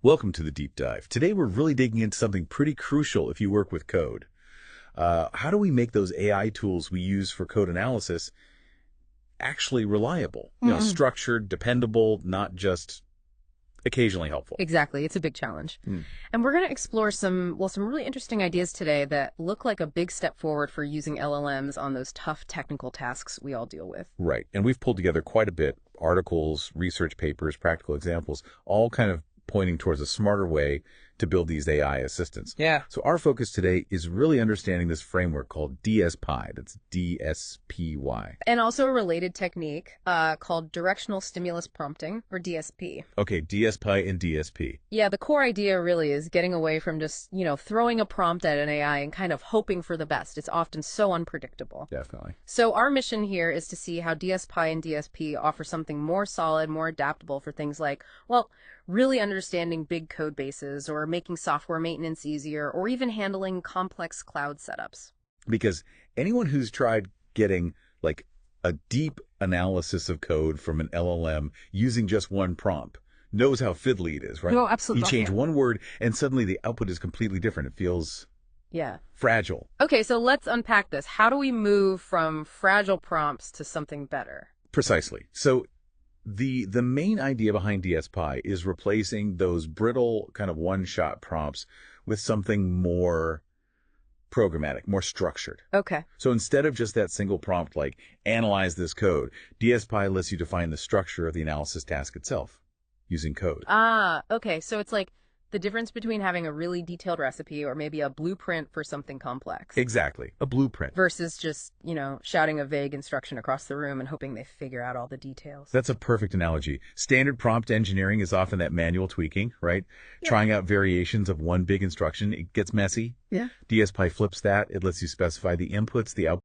Welcome to the deep dive. Today we're really digging into something pretty crucial if you work with code. How do we make those AI tools we use for code analysis actually reliable? Structured, dependable, not just occasionally helpful. Exactly. It's a big challenge. And we're going to explore some really interesting ideas today that look like a big step forward for using LLMs on those tough technical tasks we all deal with. Right. And we've pulled together quite a bit, articles, research papers, practical examples, all kind of pointing towards a smarter way to build these AI assistants. Yeah. So our focus today is really understanding this framework called DSPy. That's DSPy. And also a related technique called directional stimulus prompting, or DSP. Okay, DSPy and DSP. Yeah, the core idea really is getting away from just, throwing a prompt at an AI and kind of hoping for the best. It's often so unpredictable. Definitely. So our mission here is to see how DSPy and DSP offer something more solid, more adaptable for things like, really understanding big code bases or making software maintenance easier or even handling complex cloud setups. Because anyone who's tried getting like a deep analysis of code from an LLM using just one prompt knows how fiddly it is, right? No, absolutely. You change one word and suddenly the output is completely different. It feels fragile. Okay, so let's unpack this. How do we move from fragile prompts to something better? Precisely. So the main idea behind DSPy is replacing those brittle kind of one-shot prompts with something more programmatic, more structured. Okay. So instead of just that single prompt like analyze this code, DSPy lets you define the structure of the analysis task itself using code. Okay. So it's like the difference between having a really detailed recipe or maybe a blueprint for something complex. Exactly. A blueprint. Versus just, shouting a vague instruction across the room and hoping they figure out all the details. That's a perfect analogy. Standard prompt engineering is often that manual tweaking, right? Yeah. Trying out variations of one big instruction. It gets messy. Yeah. DSPy flips that. It lets you specify the inputs, the outputs,